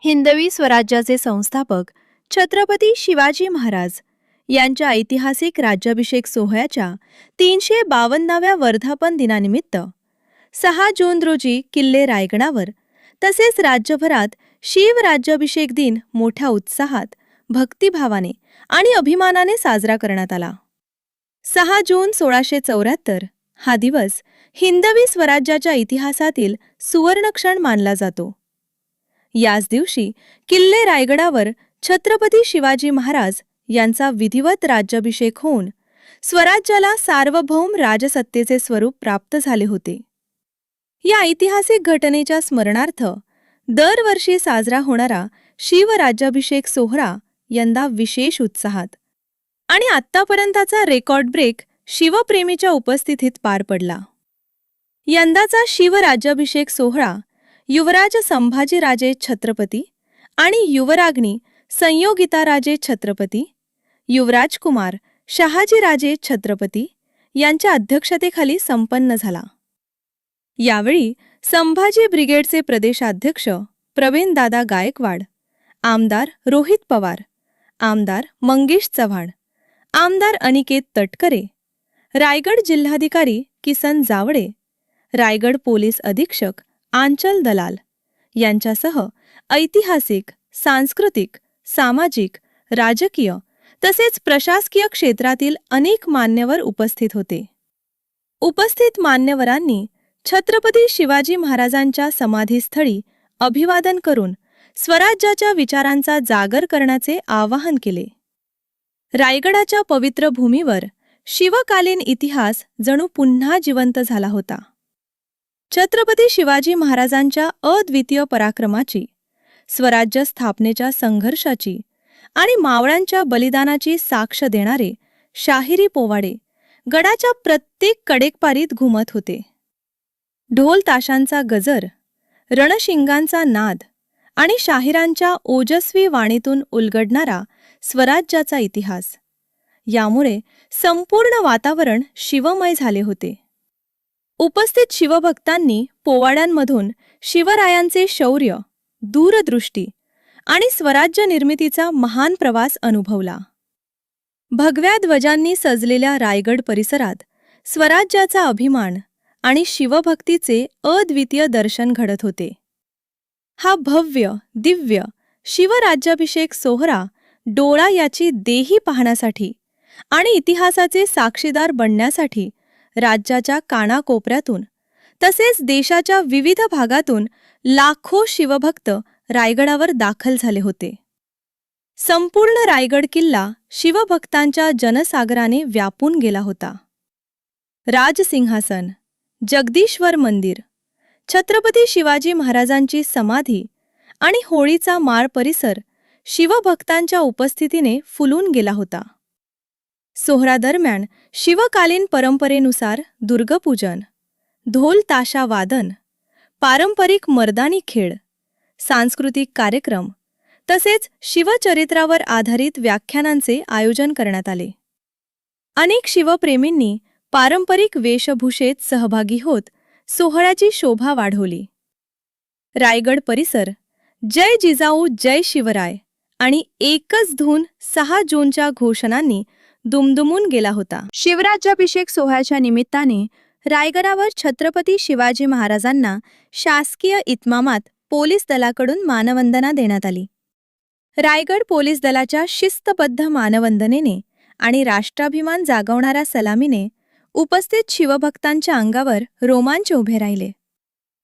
हिंदवी स्वराज्याचे संस्थापक छत्रपती शिवाजी महाराज यांच्या ऐतिहासिक राज्याभिषेक सोहळ्याच्या 352व्या वर्धापन दिनानिमित्त 6 जून रोजी किल्ले रायगडावर तसेच राज्यभरात शिवराज्याभिषेक दिन मोठ्या उत्साहात, भक्तिभावाने आणि अभिमानाने साजरा करण्यात आला. 6 जून 1674 हा दिवस हिंदवी स्वराज्याच्या इतिहासातील सुवर्णक्षण मानला जातो. याच दिवशी किल्ले रायगडावर छत्रपती शिवाजी महाराज यांचा विधिवत राज्याभिषेक होऊन स्वराज्याला सार्वभौम राजसत्तेचे स्वरूप प्राप्त झाले होते. या ऐतिहासिक घटनेच्या स्मरणार्थ दरवर्षी साजरा होणारा शिवराज्याभिषेक सोहळा यंदा विशेष उत्साहात आणि आत्तापर्यंतचा रेकॉर्ड ब्रेक शिवप्रेमीच्या उपस्थितीत पार पडला. यंदाचा शिवराज्याभिषेक सोहळा युवराज संभाजीराजे छत्रपती आणि युवराग्नी संयोगिताराजे छत्रपती, युवराज कुमार शहाजीराजे छत्रपती यांच्या अध्यक्षतेखाली संपन्न झाला. यावेळी संभाजी ब्रिगेडचे प्रदेशाध्यक्ष प्रवीणदादा गायकवाड, आमदार रोहित पवार, आमदार मंगेश चव्हाण, आमदार अनिकेत तटकरे, रायगड जिल्हाधिकारी किसन जावडे, रायगड पोलीस अधीक्षक आंचल दलाल यांच्यासह ऐतिहासिक, सांस्कृतिक, सामाजिक, राजकीय तसेच प्रशासकीय क्षेत्रातील अनेक मान्यवर उपस्थित होते. उपस्थित मान्यवरांनी छत्रपती शिवाजी महाराजांच्या समाधीस्थळी अभिवादन करून स्वराज्याच्या विचारांचा जागर करण्याचे आवाहन केले. रायगडाच्या पवित्र भूमीवर शिवकालीन इतिहास जणू पुन्हा जिवंत झाला होता. छत्रपती शिवाजी महाराजांच्या अद्वितीय पराक्रमाची, स्वराज्य स्थापनेच्या संघर्षाची आणि मावळ्यांच्या बलिदानाची साक्ष देणारे शाहिरी पोवाडे गडाच्या प्रत्येक कडेकपारीत घुमत होते. ढोल ताशांचा गजर, रणशिंगांचा नाद आणि शाहिरांच्या ओजस्वी वाणीतून उलगडणारा स्वराज्याचा इतिहास, यामुळे संपूर्ण वातावरण शिवमय झाले होते. उपस्थित शिवभक्तांनी पोवाड्यांमधून शिवरायांचे शौर्य, दूरदृष्टी आणि स्वराज्य निर्मितीचा महान प्रवास अनुभवला. भगव्या ध्वजांनी सजलेल्या रायगड परिसरात स्वराज्याचा अभिमान आणि शिवभक्तीचे अद्वितीय दर्शन घडत होते. हा भव्य, दिव्य शिवराज्याभिषेक सोहळा डोळा याची देही पाहण्यासाठी आणि इतिहासाचे साक्षीदार बनण्यासाठी राज्याच्या कानाकोपऱ्यातून तसेच देशाच्या विविध भागातून लाखो शिवभक्त रायगडावर दाखल झाले होते. संपूर्ण रायगड किल्ला शिवभक्तांच्या जनसागराने व्यापून गेला होता. राजसिंहासन, जगदीश्वर मंदिर, छत्रपती शिवाजी महाराजांची समाधी आणि होळीचा माळ परिसर शिवभक्तांच्या उपस्थितीने फुलून गेला होता. सोहळ्यादरम्यान शिवकालीन परंपरेनुसार दुर्गपूजन, ढोल ताशा वादन, पारंपरिक मर्दानी खेळ, सांस्कृतिक कार्यक्रम तसेच शिवचरित्रावर आधारित व्याख्यानांचे आयोजन करण्यात आले. अनेक शिवप्रेमींनी पारंपरिक वेशभूषेत सहभागी होत सोहळ्याची शोभा वाढवली. रायगड परिसर जय जिजाऊ जय शिवराय आणि एकच धून 6 जूनच्या घोषणांनी दुमदुमून गेला होता. शिवराज्याभिषेक सोहळ्याच्या निमित्ताने रायगडावर छत्रपती शिवाजी महाराजांना शासकीय इतमामात पोलीस दलाकडून मानवंदना देण्यात आली. रायगड पोलीस दलाच्या शिस्तबद्ध मानवंदनेने आणि राष्ट्राभिमान जागवणाऱ्या सलामीने उपस्थित शिवभक्तांच्या अंगावर रोमांच उभे राहिले.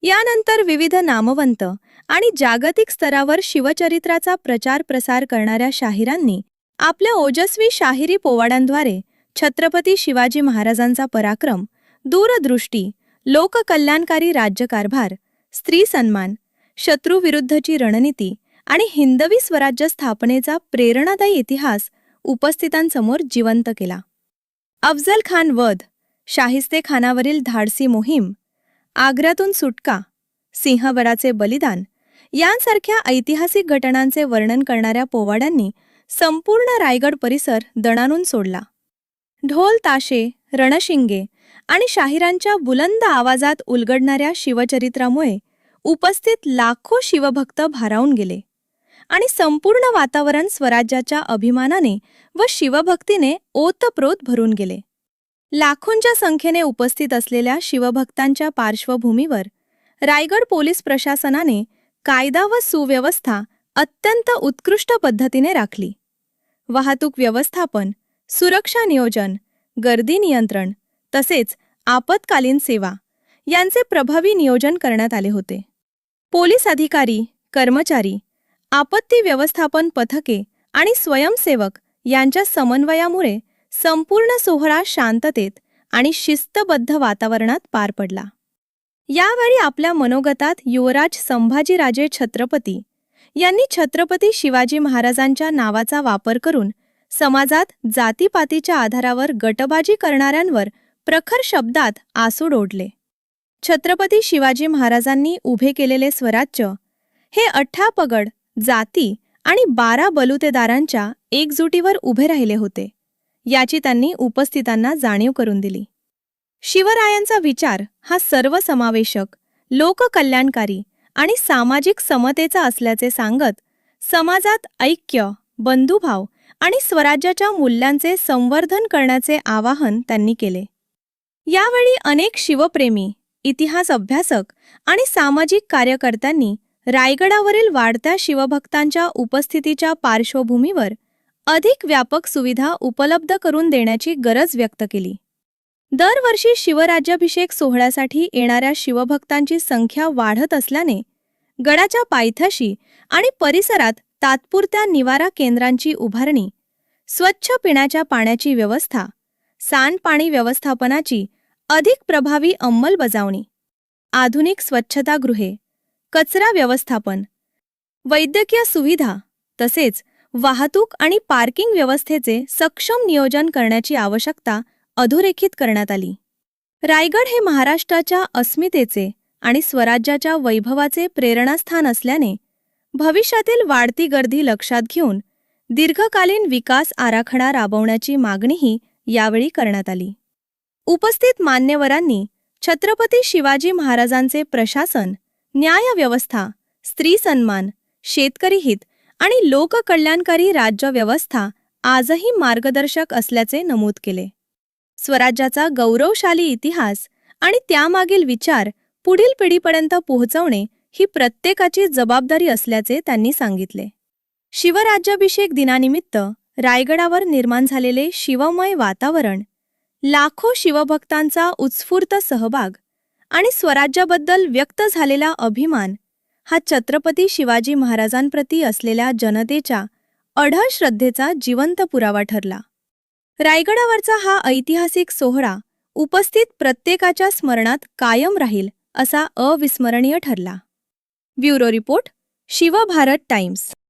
यानंतर विविध नामवंत आणि जागतिक स्तरावर शिवचरित्राचा प्रचार प्रसार करणाऱ्या शाहिरांनी आपल्या ओजस्वी शाहिरी पोवाड्यांद्वारे छत्रपती शिवाजी महाराजांचा पराक्रम, दूरदृष्टी, लोककल्याणकारी राज्यकारभार, स्त्री सन्मान, शत्रूविरुद्धची रणनीती आणि हिंदवी स्वराज्य स्थापनेचा प्रेरणादायी इतिहास उपस्थितांसमोर जिवंत केला. अफजल खान वध, शाहिस्ते खानावरील धाडसी मोहीम, आग्र्यातून सुटका, सिंहगडाचे बलिदान यांसारख्या ऐतिहासिक घटनांचे वर्णन करणाऱ्या पोवाड्यांनी संपूर्ण रायगड परिसर दणाणून सोडला. ढोल ताशे, रणशिंगे आणि शाहिरांच्या बुलंद आवाजात उलगडणाऱ्या शिवचरित्रामुळे उपस्थित लाखो शिवभक्त भारावून गेले आणि संपूर्ण वातावरण स्वराज्याच्या अभिमानाने व शिवभक्तीने ओतप्रोत भरून गेले. लाखोंच्या संख्येने उपस्थित असलेल्या शिवभक्तांच्या पार्श्वभूमीवर रायगड पोलीस प्रशासनाने कायदा व सुव्यवस्था अत्यंत उत्कृष्ट पद्धतीने राखली. वाहतूक व्यवस्थापन, सुरक्षा नियोजन, गर्दी नियंत्रण तसेच आपत्कालीन सेवा यांचे प्रभावी नियोजन करण्यात आले होते. पोलीस अधिकारी, कर्मचारी, आपत्ती व्यवस्थापन पथके आणि स्वयंसेवक यांच्या समन्वयामुळे संपूर्ण सोहळा शांततेत आणि शिस्तबद्ध वातावरणात पार पडला. यावेळी आपल्या मनोगतात युवराज संभाजीराजे छत्रपती यांनी छत्रपती शिवाजी महाराजांच्या नावाचा वापर करून समाजात जातीपातीच्या आधारावर गटबाजी करणाऱ्यांवर प्रखर शब्दात आसूड ओढले. छत्रपती शिवाजी महाराजांनी उभे केलेले स्वराज्य हे 18 पगड, जाती आणि 12 बलुतेदारांच्या एकजुटीवर उभे राहिले होते, याची त्यांनी उपस्थितांना जाणीव करून दिली. शिवरायांचा विचार हा सर्वसमावेशक, लोककल्याणकारी आणि सामाजिक समतेचा असल्याचे सांगत समाजात ऐक्य, बंधुभाव आणि स्वराज्याच्या मूल्यांचे संवर्धन करण्याचे आवाहन त्यांनी केले. यावेळी अनेक शिवप्रेमी, इतिहास अभ्यासक आणि सामाजिक कार्यकर्त्यांनी रायगडावरील वाढत्या शिवभक्तांच्या उपस्थितीच्या पार्श्वभूमीवर अधिक व्यापक सुविधा उपलब्ध करून देण्याची गरज व्यक्त केली. दरवर्षी शिवराज्याभिषेक सोहळ्यासाठी येणाऱ्या शिवभक्तांची संख्या वाढत असल्याने गडाच्या पायथ्याशी आणि परिसरात तात्पुरत्या निवारा केंद्रांची उभारणी, स्वच्छ पिण्याच्या पाण्याची व्यवस्था, सांडपाणी व्यवस्थापनाची अधिक प्रभावी अंमलबजावणी, आधुनिक स्वच्छतागृहे, कचरा व्यवस्थापन, वैद्यकीय सुविधा तसेच वाहतूक आणि पार्किंग व्यवस्थेचे सक्षम नियोजन करण्याची आवश्यकता अधोरेखित करण्यात आली. रायगड हे महाराष्ट्राच्या अस्मितेचे आणि स्वराज्याच्या वैभवाचे प्रेरणास्थान असल्याने भविष्यातील वाढती गर्दी लक्षात घेऊन दीर्घकालीन विकास आराखडा राबवण्याची मागणीही यावेळी करण्यात आली. उपस्थित मान्यवरांनी छत्रपती शिवाजी महाराजांचे प्रशासन, न्यायव्यवस्था, स्त्री सन्मान, शेतकरी हित आणि लोककल्याणकारी राज्यव्यवस्था आजही मार्गदर्शक असल्याचे नमूद केले. स्वराज्याचा गौरवशाली इतिहास आणि त्यामागील विचार पुढील पिढीपर्यंत पोहोचवणे ही प्रत्येकाची जबाबदारी असल्याचे त्यांनी सांगितले. शिवराज्याभिषेक दिनानिमित्त रायगडावर निर्माण झालेले शिवमय वातावरण, लाखो शिवभक्तांचा उत्स्फूर्त सहभाग आणि स्वराज्याबद्दल व्यक्त झालेला अभिमान हा छत्रपती शिवाजी महाराजांप्रती असलेल्या जनतेच्या अढळ श्रद्धेचा जिवंत पुरावा ठरला. रायगडावरचा हा ऐतिहासिक सोहळा उपस्थित प्रत्येकाच्या स्मरणात कायम राहील असा अविस्मरणीय ठरला. Bureau report, Shivbharat times.